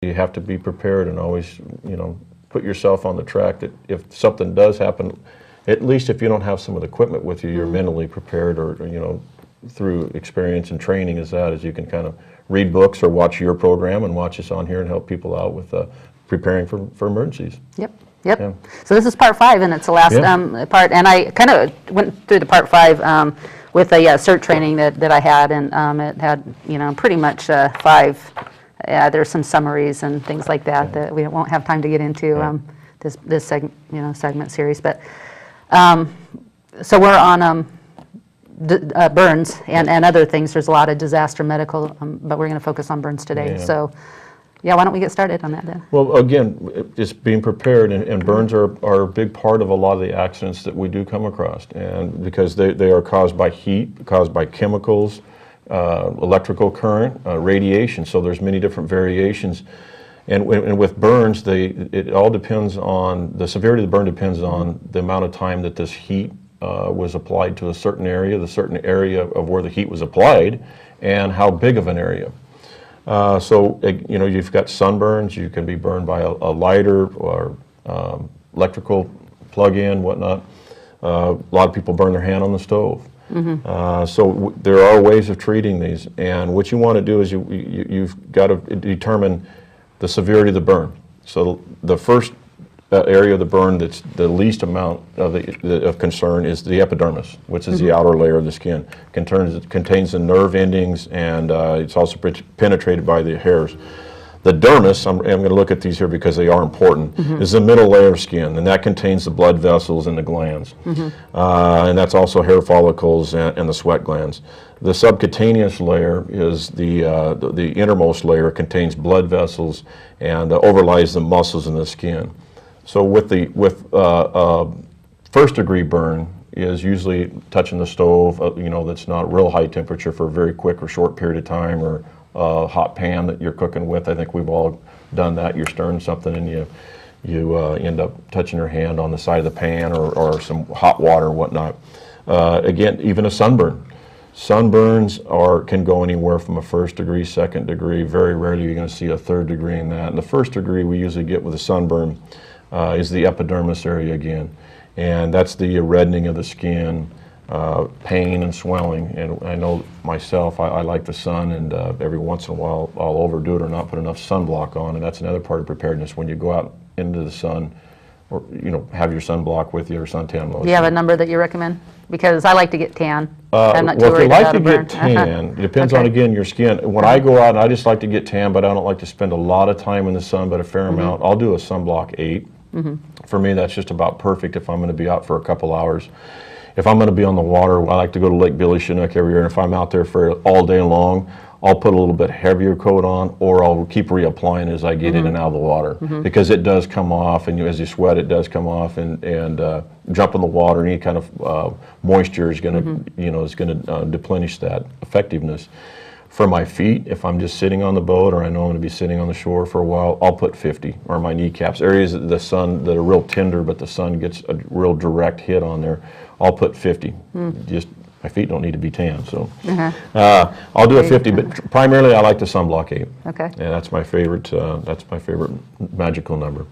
You have to be prepared and always, put yourself on the track that if something does happen, at least if you don't have some of the equipment with you, you're mentally prepared, or, through experience and training as you can kind of read books or watch your program and watch us on here and help people out with preparing for emergencies. Yep. Yeah. So this is part 5, and it's the last part. And I kind of went through the part 5 with a CERT training that I had, and it had pretty much 5. There's some summaries and things like that that we won't have time to get into this segment series. But so we're on burns and other things. There's a lot of disaster medical, but we're going to focus on burns today. Yeah. So. Yeah, why don't we get started on that then? Well, again, just being prepared, and burns are a big part of a lot of the accidents that we do come across, and because they are caused by heat, caused by chemicals, electrical current, radiation, so there's many different variations. And with burns, it all depends on, the severity of the burn depends on the amount of time that this heat was applied to a certain area, the certain area of where the heat was applied, and how big of an area. So, you've got sunburns. You can be burned by a lighter or electrical plug-in, whatnot. A lot of people burn their hand on the stove. So there are ways of treating these. And what you want to do is you've got to determine the severity of the burn. So the first area of the burn that's the least amount of concern is the epidermis, which is the outer layer of the skin. Contains the nerve endings, and it's also penetrated by the hairs. The dermis, I'm going to look at these here because they are important, is the middle layer of skin, and that contains the blood vessels and the glands. And that's also hair follicles and the sweat glands. The subcutaneous layer is the innermost layer, contains blood vessels and overlies the muscles in the skin. So with first degree burn is usually touching the stove, that's not real high temperature for a very quick or short period of time, or a hot pan that you're cooking with. I think we've all done that. You're stirring something and you end up touching your hand on the side of the pan, or some hot water or whatnot. Again, even a sunburn. Sunburns can go anywhere from a first degree, second degree. Very rarely you're going to see a third degree in that. And the first degree we usually get with a sunburn is the epidermis area again, and that's the reddening of the skin, pain and swelling. And I know myself, I like the sun, and every once in a while I'll overdo it or not put enough sunblock on, and that's another part of preparedness. When you go out into the sun, or have your sunblock with you or suntan lotion. Do you have a number that you recommend? Because I like to get tan. I'm not too well, if you worried like about to a burn. get tan, it depends on, again, your skin. When I go out, and I just like to get tan, but I don't like to spend a lot of time in the sun, but a fair amount. I'll do a sunblock 8. For me, that's just about perfect if I'm going to be out for a couple hours. If I'm going to be on the water, I like to go to Lake Billy Chinook every year, and if I'm out there for all day long, I'll put a little bit heavier coat on, or I'll keep reapplying as I get in and out of the water, because it does come off, and as you sweat, it does come off, and jump in the water, any kind of moisture is going to deplenish that effectiveness. For my feet, if I'm just sitting on the boat, or I know I'm going to be sitting on the shore for a while, I'll put 50, or my kneecaps, areas of the sun that are real tender, but the sun gets a real direct hit on there, I'll put 50. Just my feet don't need to be tan, so I'll do a 50. But primarily, I like the sunblock 8. Okay. And that's my favorite. Magical number.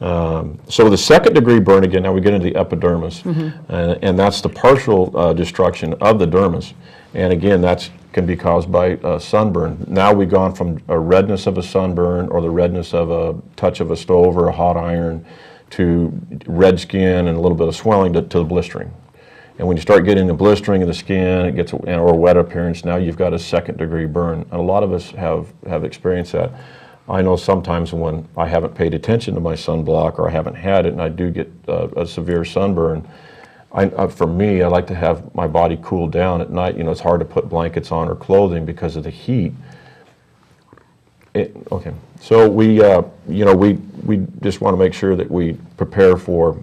So the second degree burn, again, now we get into the epidermis, and that's the partial destruction of the dermis. And again, that can be caused by sunburn. Now we've gone from a redness of a sunburn, or the redness of a touch of a stove or a hot iron, to red skin and a little bit of swelling to the blistering. And when you start getting the blistering of the skin, it gets or a wet appearance. Now you've got a second degree burn. And a lot of us have experienced that. I know sometimes when I haven't paid attention to my sunblock, or I haven't had it, and I do get a severe sunburn, for me, I like to have my body cool down at night. It's hard to put blankets on or clothing because of the heat. Okay, so we just want to make sure that we prepare for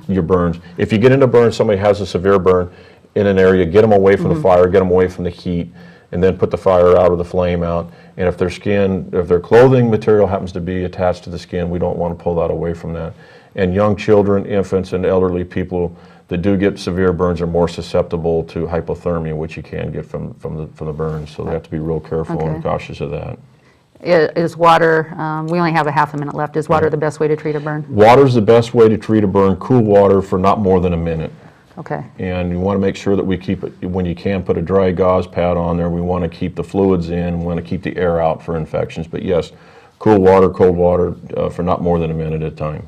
your burns. If you get into burn, somebody has a severe burn in an area, get them away from the fire, get them away from the heat, and then put the fire out or the flame out. And if their clothing material happens to be attached to the skin, we don't want to pull that away from that. And young children, infants, and elderly people that do get severe burns are more susceptible to hypothermia, which you can get from the burns. So they have to be real careful and cautious of that. Is water, we only have a half a minute left, is water the best way to treat a burn? Water's the best way to treat a burn, cool water for not more than a minute. Okay, And you want to make sure that we keep it, when you can, put a dry gauze pad on there. We want to keep the fluids in, we want to keep the air out for infections. But yes, cool water, cold water for not more than a minute at a time.